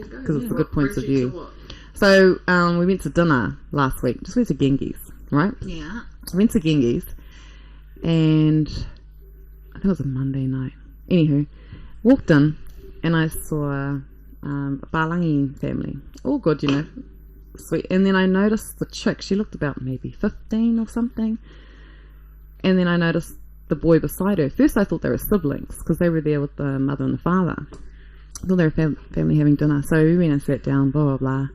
Because it's a good point of view. So we went to dinner last week. Just went to Genghis, right? Yeah. Went to Genghis, and I think it was a Monday night. Anywho, walked in, and I saw a Balangi family. All good, you know. Sweet. And then I noticed the chick. She looked about maybe 15 or something. And then I noticed the boy beside her. First I thought they were siblings, because they were there with the mother and the father. I thought they were family having dinner. So we went and sat down, blah, blah, blah.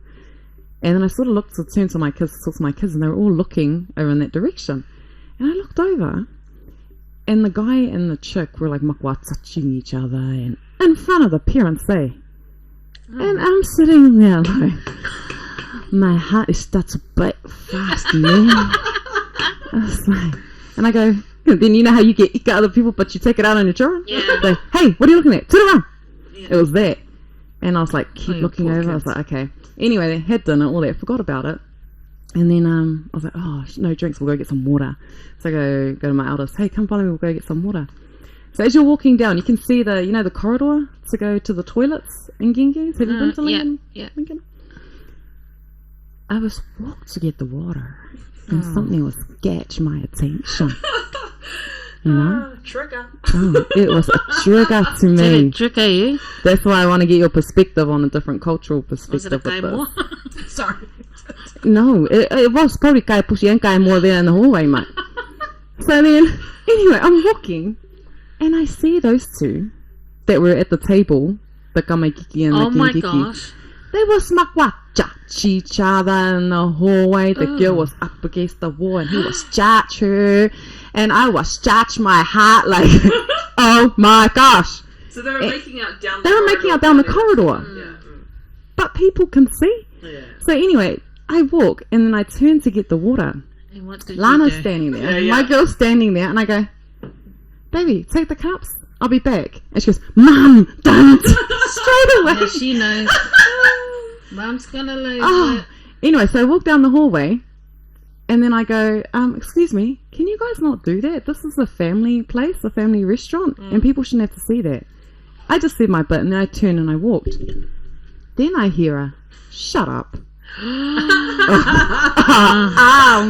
And then I sort of turned to my kids, talked to my kids, and they were all looking over in that direction. And I looked over, and the guy and the chick were like makwa touching each other, and in front of the parents, eh? And I'm sitting there like, my heart starts to beat fast, man. I was like, and I go, then you know how you get other people, but you take it out on your children? Yeah. Like, hey, what are you looking at? Turn around. Yeah. It was that. And I was like, keep looking over. Kids. I was like, okay. Anyway, they had dinner, all that, forgot about it. And then I was like, oh, no drinks, we'll go get some water. So I go to my eldest, hey, come follow me, we'll go get some water. So as you're walking down, you can see the corridor to go to the toilets in Genghis. Have you been to Lincoln? Yeah. Lincoln? I was walked to get the water, and something was catch my attention. You know? Trigger. Oh, it was a trigger to me. Did it trigger you? That's why I want to get your perspective on a different cultural perspective. Was it a guy more? Sorry. No, it was probably guy pushing and guy more there in the hallway, mate. So then, anyway, I'm walking, and I see those two that were at the table, the Kamaikiki and the Kingiki. Oh my gosh. They were smakwa each other in the hallway. The girl was up against the wall, and he was judge her, and I was judge my heart like, oh my gosh. So they were making out down the corridor. They were making out down the corridor. Yeah. But people can see. Yeah. So anyway, I walk, and then I turn to get the water. And what did Lana's you do? standing there. Yeah. My girl's standing there, and I go, baby, take the cups. I'll be back. And she goes, Mum, don't. Straight away. Yeah, she knows. Mum's gonna lose it. Anyway, so I walk down the hallway, and then I go, excuse me, can you guys not do that? This is a family place, a family restaurant, and people shouldn't have to see that. I just said my bit, and then I turned and I walked. Then I hear a, shut up. Oh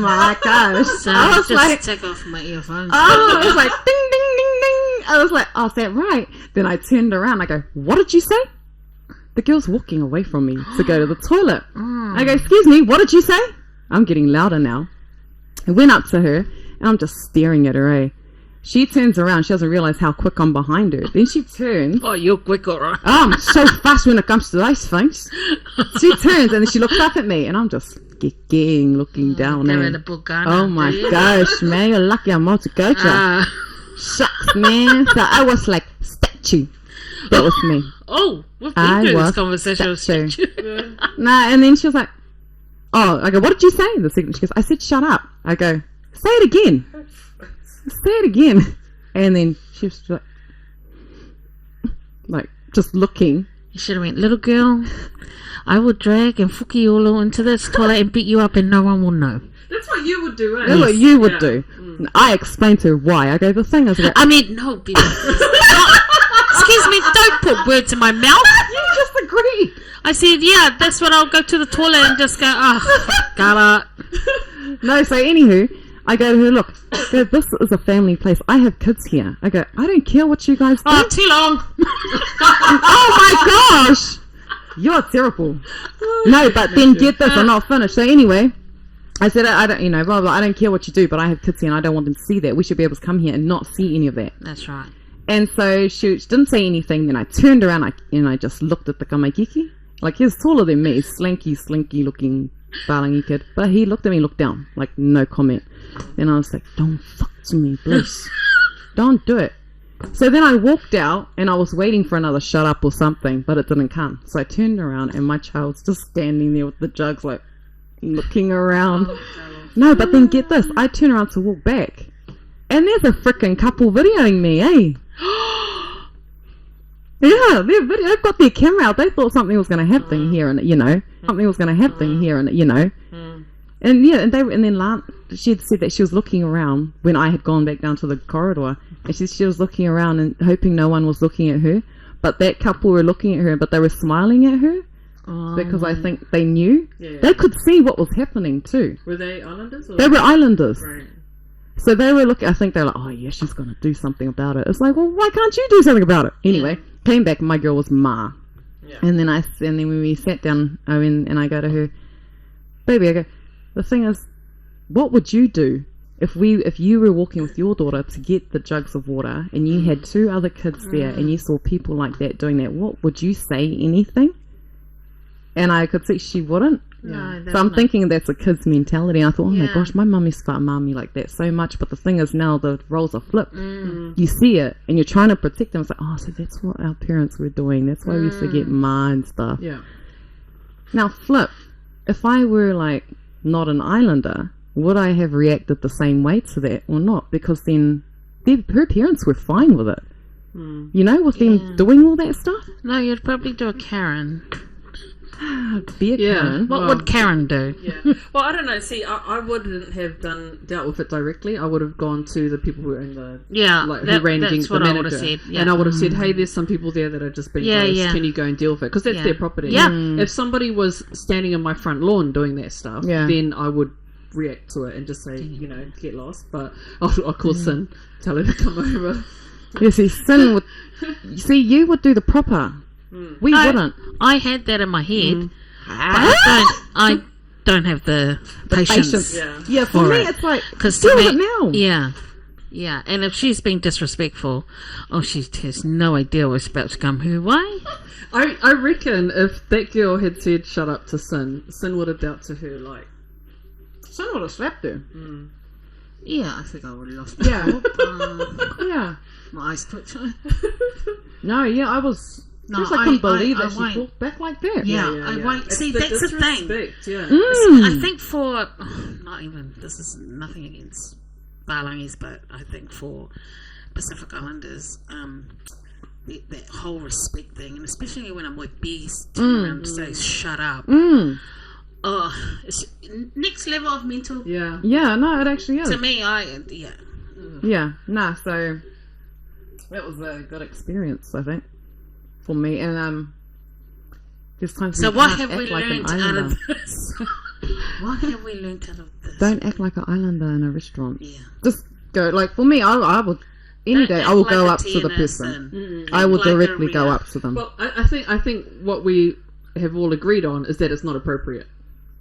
my gosh. So I was just like, take off my earphones. I was like, ding, ding, ding, ding. I was like, oh, is that right? Then I turned around. I go, what did you say? The girl's walking away from me to go to the toilet. I go, excuse me, what did you say? I'm getting louder now. I went up to her, and I'm just staring at her, eh? She turns around. She doesn't realize how quick I'm behind her. Then she turns. Oh, you're quick, alright. Oh, I'm so fast when it comes to those things. She turns, and then she looks up at me, and I'm just looking down They're there. in a Bulgana, Oh my gosh, man, you're lucky I'm multicultural. Shucks, man. So I was like, statue. That was me. Oh, we've been through this conversation with statue. Nah, and then she was like, oh, I go, what did you say? The second, she goes, I said, shut up. I go, say it again. Say it again. And then she was like just looking. You should have went, little girl, I will drag and Fukiolo into this toilet and beat you up and no one will know. That's what you would do, eh? That's what you would do. I explained to her why. I go, the thing is, I mean, no, excuse me, don't put words in my mouth. You just agreed. I said, yeah, that's what I'll go to the toilet and just go, oh, got it. No, so anywho, I go to her, look, this is a family place. I have kids here. I go, I don't care what you guys do. Oh, too long. Oh my gosh. You're terrible. No, but then get this, I'm not finished. So anyway, I said, I don't, blah, blah, I don't care what you do, but I have kids here and I don't want them to see that. We should be able to come here and not see any of that. That's right. And so she didn't say anything. Then I turned around and I just looked at the Kamaikiki. Like, he was taller than me, slinky looking Balangi kid. But he looked at me, looked down, like no comment. Then I was like, don't fuck to me, please. Don't do it. So then I walked out and I was waiting for another shut up or something, but it didn't come. So I turned around and my child's just standing there with the jugs, like looking around. No, but then get this, I turn around to walk back and there's a freaking couple videoing me, eh? Yeah, they've got their camera out. They thought something was going to happen here, and something was going to happen here, and And then she had said that she was looking around when I had gone back down to the corridor, and she was looking around and hoping no one was looking at her. But that couple were looking at her, but they were smiling at her because I think they knew. Yeah. They could see what was happening too. Were they islanders? Or? They were islanders. Right. So they were looking, I think they were like, oh yeah, she's going to do something about it. It's like, well, why can't you do something about it? Anyway, came back and my girl was Ma. Yeah. And then when we sat down, and I go to her, baby, I go, the thing is, what would you do if you were walking with your daughter to get the jugs of water and you had 2 other kids there and you saw people like that doing that? What would you say? Anything? And I could see she wouldn't. No, So I'm thinking that's a kid's mentality. And I thought, oh my gosh, my mum used to start mum me like that so much. But the thing is now the roles are flipped. You see it and you're trying to protect them. It's like, oh, so that's what our parents were doing. That's why we used to get ma and stuff. Yeah. Now flip. If I were like not an islander, would I have reacted the same way to that or not? Because then her parents were fine with it. You know, with them doing all that stuff. No, you'd probably do a Karen. Be a Karen. What would Karen do? Yeah. Well, I don't know. See, I wouldn't have dealt with it directly. I would have gone to the people who are in the who ran that's the what I would manager, have said. Yeah. and I would have said, "Hey, there's some people there that are just being gross. Can you go and deal with it? Because that's their property. Yeah. If somebody was standing in my front lawn doing that stuff, Yeah. then I would react to it and just say, you know, get lost. But I'll call Sin, tell her to come over. Yeah, see, Sin would. See, you would do the proper. We wouldn't. I had that in my head, but I don't have the patience. Yeah, for me, it's like, Because deal with it now. Yeah, and if she's being disrespectful, she has no idea what's about to come her way. I reckon if that girl had said shut up to Sin would have dealt to her like. Sin would have slapped her. Yeah, I think I would have lost Yeah. my Yeah. my eyes twitching. No, yeah, I was. No, I couldn't believe I that she won't. talked back like that. Yeah, I won't. See, that's the thing. Disrespect, yeah. I think for not even this is nothing against Balangis, but I think for Pacific Islanders, that whole respect thing, and especially when I'm with bees, turn around to say shut up. It's next level of mental. Yeah. Yeah, no, it actually is. To me, Yeah, nah, so that was a good experience, I think, for me. And just times So we what can't have we act like an learned out islander. of this? What have we learned out of this? Don't act like an islander in a restaurant. Yeah. Just go, like, for me, I would, any day, I will go up to the person. I will directly go up to them. Well, I think what we have all agreed on is that it's not appropriate,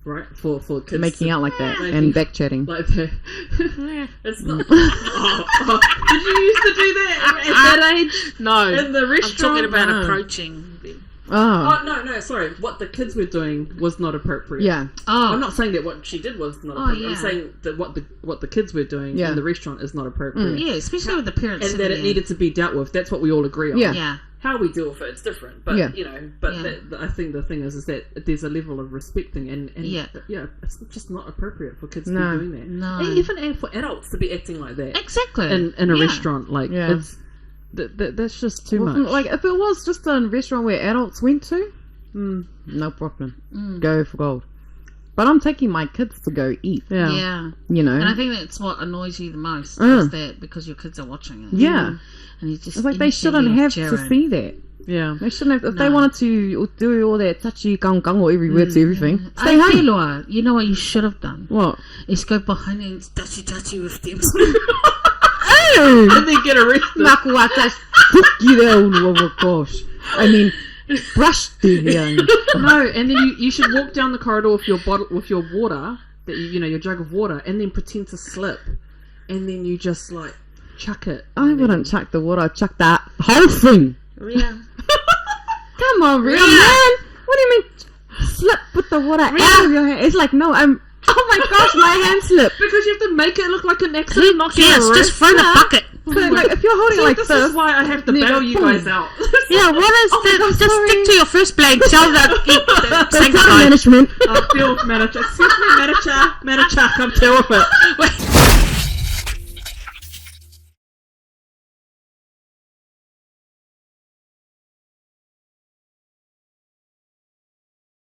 right? For kids Making out like that Making- and back chatting. like that. It's not. Did you used to do that at that age? No. In the I'm restaurant? talking about No. approaching. Oh, No, sorry. What the kids were doing was not appropriate. yeah. I'm not saying that what she did was not appropriate. I'm yeah. saying that what the kids were doing Yeah. in the restaurant is not appropriate. Yeah, especially with the parents. And that it needed to be dealt with. That's what we all agree on. Yeah. Yeah. How we deal with it, it's different. But, Yeah. you know, but Yeah. I think the thing is that there's a level of respecting and Yeah. it's just not appropriate for kids No. to be doing that. No. And even for adults to be acting like that Exactly. in a Yeah. restaurant. Like, Yeah. it's, that's just too Well, much. like, if it was just a restaurant where adults went to, no problem. Go for gold. But I'm taking my kids to go eat. Yeah. You know. And I think that's what annoys you the most Mm. is that because your kids are watching it. Yeah. And you just It's like they shouldn't have to see that. Yeah. They shouldn't have. If they wanted to do all that touchy gang or every word to everything, stay home. Aotearoa, you know what you should have done? What? Is go behind and touchy with them. And then get arrested. Nakuata, you there, oh gosh. I mean, brush the hair. No, and then you should walk down the corridor with your bottle, with your water, that you know, your jug of water, and then pretend to slip, and then you just like chuck it. I wouldn't chuck the water. I'd chuck that whole thing. Yeah. Come on, real man. What do you mean? Slip with the water out of your hand. It's like, no, oh my gosh, my hand slipped. Because you have to make it look like an accident, not get Yes, just throw the bucket. So, like, if you're holding it like this this, is why I have to then bail go you boom. guys out. Yeah, what is that? gosh, Just sorry. stick to your first blade. Tell the that's second not time. management. I'll deal with manager. Excuse me, manager, come deal with it.